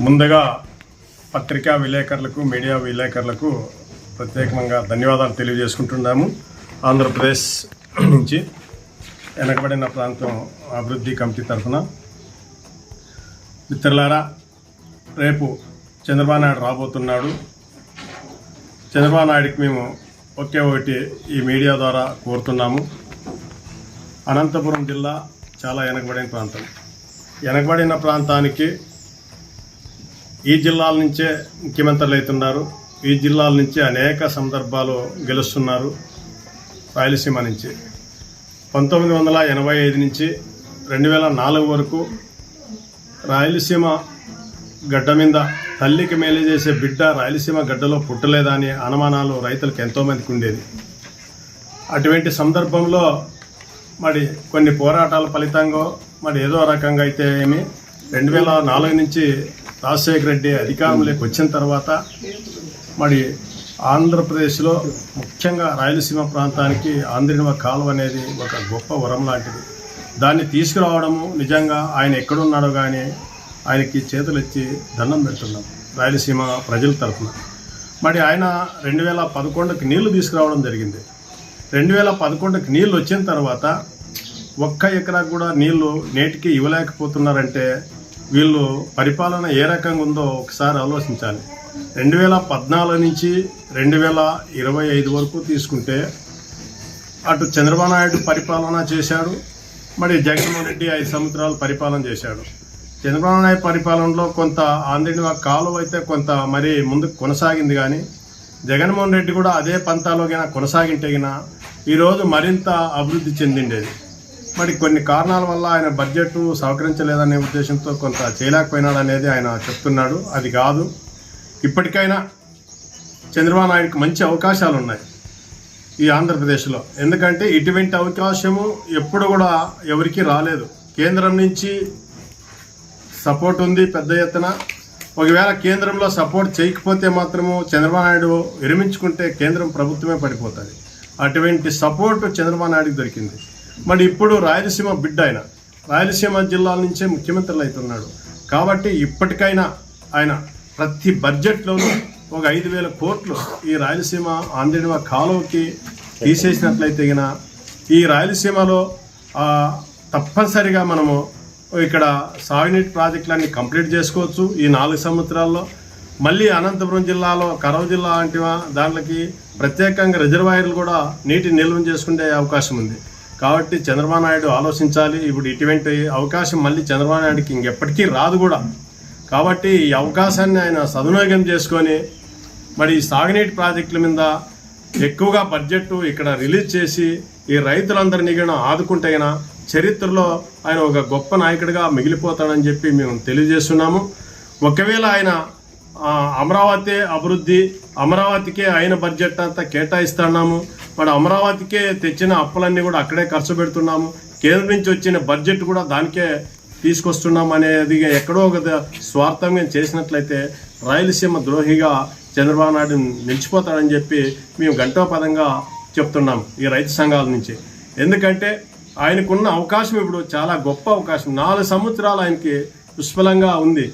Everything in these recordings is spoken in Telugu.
ముందుగా పత్రికా విలేకరులకు, మీడియా విలేకరులకు ప్రత్యేకంగా ధన్యవాదాలు తెలియజేసుకుంటున్నాము. ఆంధ్రప్రదేశ్ నుంచి వెనకబడిన ప్రాంతం అభివృద్ధి కమిటీ తరఫున మిత్రులారా, రేపు చంద్రబాబు నాయుడు రాబోతున్నాడు. చంద్రబాబు నాయుడికి మేము ఒకే ఒకటి ఈ మీడియా ద్వారా కోరుతున్నాము. అనంతపురం జిల్లా చాలా వెనకబడిన ప్రాంతం. వెనకబడిన ప్రాంతానికి ఈ జిల్లాల నుంచే ముఖ్యమంత్రులు అవుతున్నారు. ఈ జిల్లాల నుంచి అనేక సందర్భాలు గెలుస్తున్నారు. రాయలసీమ నుంచి 1985 నుంచి 2004 వరకు రాయలసీమ గడ్డ మీద తల్లికి మేలు చేసే బిడ్డ రాయలసీమ గడ్డలో పుట్టలేదని అనుమానాలు రైతులకు ఎంతోమందికి ఉండేది. అటువంటి సందర్భంలో మరి కొన్ని పోరాటాల ఫలితంగా మరి ఏదో రకంగా అయితే ఏమి 2004 నుంచి రాజశేఖర రెడ్డి అధికారంలోకి వచ్చిన తర్వాత మరి ఆంధ్రప్రదేశ్లో ముఖ్యంగా రాయలసీమ ప్రాంతానికి ఆంధ్రనివ కాలువ అనేది ఒక గొప్ప వరం లాంటిది. దాన్ని తీసుకురావడము నిజంగా ఆయన ఎక్కడున్నాడో కానీ ఆయనకి చేతులు ఎత్తి దండం పెడుతున్నాం రాయలసీమ ప్రజల తరఫున. మరి ఆయన 2011కి నీళ్లు తీసుకురావడం జరిగింది. 2011కి నీళ్లు వచ్చిన తర్వాత 1 ఎకరా కూడా నీళ్లు నేటికి ఇవ్వలేకపోతున్నారంటే వీళ్ళు పరిపాలన ఏ రకంగా ఉందో ఒకసారి ఆలోచించాలి. 2014 నుంచి 2025 వరకు తీసుకుంటే అటు చంద్రబాబు నాయుడు పరిపాలన చేశాడు, మరి జగన్మోహన్ రెడ్డి 5 సంవత్సరాలు పరిపాలన చేశాడు. చంద్రబాబు నాయుడు పరిపాలనలో కొంత ఆంధ్రనివ కాలువ అయితే కొంత మరి ముందుకు కొనసాగింది, కానీ జగన్మోహన్ రెడ్డి కూడా అదే పంతాలో కొనసాగింటే ఈరోజు మరింత అభివృద్ధి చెందిండేది. మరి కొన్ని కారణాల వల్ల ఆయన బడ్జెట్ సహకరించలేదనే ఉద్దేశంతో కొంత చేయలేకపోయినాడు అనేది ఆయన చెప్తున్నాడు. అది కాదు, ఇప్పటికైనా చంద్రబాబు నాయుడుకి మంచి అవకాశాలు ఉన్నాయి ఈ ఆంధ్రప్రదేశ్లో. ఎందుకంటే ఇటువంటి అవకాశము ఎప్పుడు కూడా ఎవరికి రాలేదు. కేంద్రం నుంచి సపోర్ట్ ఉంది పెద్ద ఎత్తున. ఒకవేళ కేంద్రంలో సపోర్ట్ చేయకపోతే మాత్రము చంద్రబాబు నాయుడు విరమించుకుంటే కేంద్రం ప్రభుత్వమే పడిపోతుంది. అటువంటి సపోర్ట్ చంద్రబాబు నాయుడుకి దొరికింది. మరి ఇప్పుడు రాయలసీమ బిడ్డ ఆయన రాయలసీమ జిల్లాల నుంచే ముఖ్యమంత్రులు అవుతున్నాడు. కాబట్టి ఇప్పటికైనా ఆయన ప్రతి బడ్జెట్లోనూ ఒక 5,000 కోట్లు ఈ రాయలసీమ ఆంధ్రనివ కాలువకి తీసేసినట్లయితే ఈ రాయలసీమలో తప్పనిసరిగా మనము ఇక్కడ సాగునీటి ప్రాజెక్టులన్నీ కంప్లీట్ చేసుకోవచ్చు ఈ 4 సంవత్సరాల్లో. మళ్ళీ అనంతపురం జిల్లాలో కరవ జిల్లా లాంటివా దాంట్లోకి ప్రత్యేకంగా రిజర్వాయర్లు కూడా నీటిని నిల్వ చేసుకునే అవకాశం ఉంది. కాబట్టి చంద్రబాబు నాయుడు ఆలోచించాలి. ఇప్పుడు ఇటువంటి అవకాశం మళ్ళీ చంద్రబాబు నాయుడుకి ఇంకెప్పటికీ రాదు కూడా. కాబట్టి ఈ అవకాశాన్ని ఆయన సద్వినియోగం చేసుకొని మరి సాగునీటి ప్రాజెక్టుల మీద ఎక్కువగా బడ్జెట్ ఇక్కడ రిలీజ్ చేసి ఈ రైతులందరినీ కూడా ఆదుకుంటే చరిత్రలో ఆయన ఒక గొప్ప నాయకుడిగా మిగిలిపోతాడని చెప్పి మేము తెలియజేస్తున్నాము. ఒకవేళ ఆయన అమరావతి అభివృద్ధి, అమరావతికే అయిన బడ్జెట్ అంతా కేటాయిస్తున్నాము, మరి అమరావతికే తెచ్చిన అప్పులన్నీ కూడా అక్కడే ఖర్చు పెడుతున్నాము, కేంద్రం నుంచి వచ్చిన బడ్జెట్ కూడా దానికే తీసుకొస్తున్నాం అనేది ఎక్కడో ఒక స్వార్థంగా చేసినట్లయితే రాయలసీమ ద్రోహిగా చంద్రబాబు నాయుడు నిలిచిపోతాడని చెప్పి మేము గంటోపదంగా చెప్తున్నాం ఈ రైతు సంఘాల నుంచి. ఎందుకంటే ఆయనకున్న అవకాశం ఇప్పుడు చాలా గొప్ప అవకాశం. 4 సంవత్సరాలు ఆయనకి పుష్కలంగా ఉంది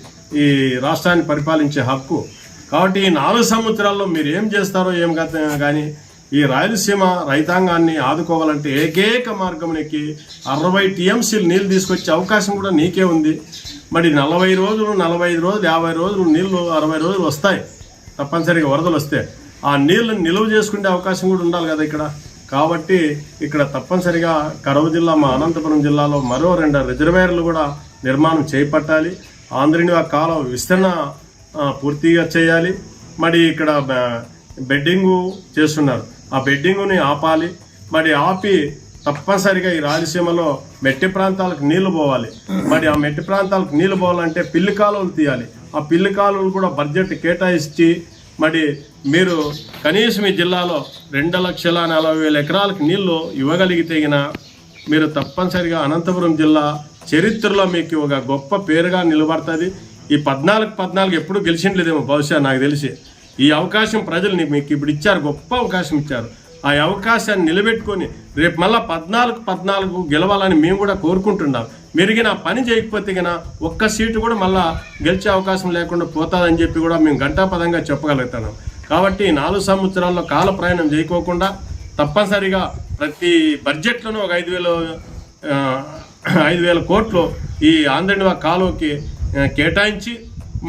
ఈ రాష్ట్రాన్ని పరిపాలించే హక్కు. కాబట్టి ఈ 4 సంవత్సరాల్లో మీరు ఏం చేస్తారో ఏం కానీ ఈ రాయలసీమ రైతాంగాన్ని ఆదుకోవాలంటే ఏకైక మార్గంకి 60 టీఎంసీలు నీళ్ళు తీసుకొచ్చే అవకాశం కూడా నీకే ఉంది. మరి 40 రోజులు, 45 రోజులు, 50 రోజులు నీళ్లు 60 రోజులు వస్తాయి తప్పనిసరిగా వరదలు వస్తే. ఆ నీళ్ళని నిలువ చేసుకునే అవకాశం కూడా ఉండాలి కదా ఇక్కడ. కాబట్టి ఇక్కడ తప్పనిసరిగా కరవ జిల్లా మా అనంతపురం జిల్లాలో మరో 2 రిజర్వాయర్లు కూడా నిర్మాణం చేపట్టాలి. ఆంధ్రనివ కాలువ విస్తరణ పూర్తిగా చేయాలి. మరి ఇక్కడ బెడ్డింగు చేస్తున్నారు, ఆ బెడ్డింగుని ఆపాలి. మరి ఆపి తప్పనిసరిగా ఈ రాయలసీమలో మెట్టి ప్రాంతాలకు నీళ్లు పోవాలి. మరి ఆ మెట్టి ప్రాంతాలకు నీళ్లు పోవాలంటే పిల్లి కాలువలు తీయాలి. ఆ పిల్లి కాలువలు కూడా బడ్జెట్ కేటాయించి మరి మీరు కనీసం ఈ జిల్లాలో 2,40,40,000 ఎకరాలకు నీళ్లు ఇవ్వగలిగితే మీరు తప్పనిసరిగా అనంతపురం జిల్లా చరిత్రలో మీకు ఒక గొప్ప పేరుగా నిలబడుతుంది. ఈ 14 ఎప్పుడు గెలిచిండలేదేమో బహుశా నాకు తెలిసి. ఈ అవకాశం ప్రజలు మీకు ఇప్పుడు ఇచ్చారు, గొప్ప అవకాశం ఇచ్చారు. ఆ అవకాశాన్ని నిలబెట్టుకొని రేపు మళ్ళీ 14 గెలవాలని మేము కూడా కోరుకుంటున్నాం. మెరుగిన పని చేయకపోతే కన్నా ఒక్క సీటు కూడా మళ్ళీ గెలిచే అవకాశం లేకుండా పోతుందని చెప్పి కూడా మేము ఘంటాపదంగా చెప్పగలుగుతున్నాం. కాబట్టి 4 సంవత్సరాల్లో కాల ప్రయాణం చేయకోకుండా తప్పనిసరిగా ప్రతి బడ్జెట్లోనూ ఒక 5,000 కోట్లు ఈ ఆంధ్రనివా కాలువకి కేటాయించి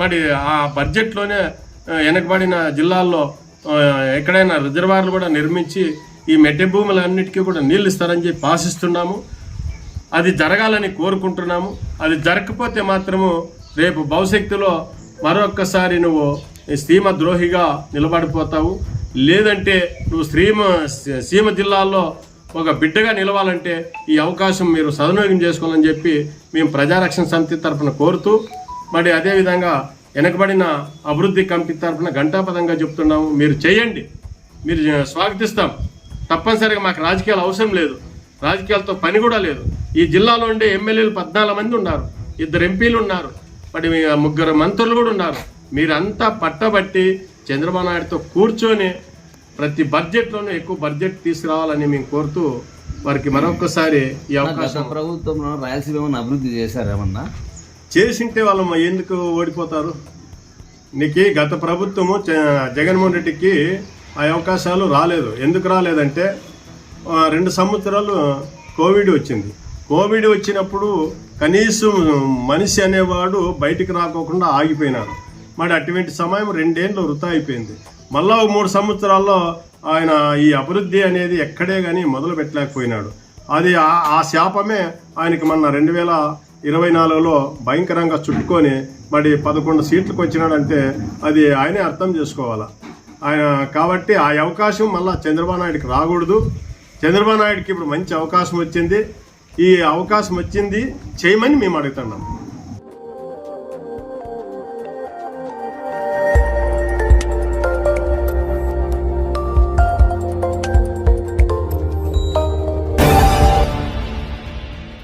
మరి ఆ బడ్జెట్లోనే వెనకబడిన జిల్లాల్లో ఎక్కడైనా రిజర్వాయర్లు కూడా నిర్మించి ఈ మెట్ట భూములన్నిటికీ కూడా నీళ్ళు ఇస్తారని చెప్పి ఆశిస్తున్నాము. అది జరగాలని కోరుకుంటున్నాము. అది జరగకపోతే మాత్రము రేపు భవిష్యత్తులో మరొక్కసారి నువ్వు సీమ ద్రోహిగా నిలబడిపోతావు. లేదంటే నువ్వు సీమ జిల్లాల్లో ఒక బిడ్డగా నిలవాలంటే ఈ అవకాశం మీరు సద్వినియోగం చేసుకోవాలని చెప్పి మేము ప్రజారక్షణ సమితి తరఫున కోరుతూ మరి అదేవిధంగా వెనకబడిన అభివృద్ధి కమిటీ తరఫున ఘంటాపదంగా చెప్తున్నాము. మీరు చేయండి, మీరు స్వాగతిస్తాం. తప్పనిసరిగా మాకు రాజకీయాలు అవసరం లేదు, రాజకీయాలతో పని కూడా లేదు. ఈ జిల్లాలో ఉండే ఎమ్మెల్యేలు 14 మంది ఉన్నారు, 2 ఎంపీలు ఉన్నారు, మరి 3 మంత్రులు కూడా ఉన్నారు. మీరంతా పట్టబట్టి చంద్రబాబు నాయుడుతో కూర్చొని ప్రతి బడ్జెట్లోనూ ఎక్కువ బడ్జెట్ తీసుకురావాలని మేము కోరుతూ వారికి మరొకసారి ఈ అవకాశం. ప్రభుత్వంలో రాయలసీమ అభివృద్ధి చేశారేమన్నా? చేసింటే వాళ్ళు ఎందుకు ఓడిపోతారు? నీకు గత ప్రభుత్వము జగన్మోహన్ రెడ్డికి ఆ అవకాశాలు రాలేదు. ఎందుకు రాలేదంటే 2 సంవత్సరాలు కోవిడ్ వచ్చింది. కోవిడ్ వచ్చినప్పుడు కనీసం మనిషి అనేవాడు బయటికి రాకోకుండా ఆగిపోయినాడు. మరి అటువంటి సమయం 2 ఏళ్ళు వృధా అయిపోయింది. మళ్ళా 3 సంవత్సరాల్లో ఆయన ఈ అభివృద్ధి అనేది ఎక్కడే కానీ మొదలు పెట్టలేకపోయినాడు. అది ఆ శాపమే ఆయనకి మొన్న 2024లో భయంకరంగా చుట్టుకొని మరి 11 సీట్లకు వచ్చినాడంటే అది ఆయనే అర్థం చేసుకోవాలా. ఆయన కాబట్టి ఆ అవకాశం మళ్ళీ చంద్రబాబు నాయుడికి రాకూడదు. చంద్రబాబు నాయుడికి ఇప్పుడు మంచి అవకాశం వచ్చింది. ఈ అవకాశం వచ్చింది చేయమని మేము అడుగుతున్నాం.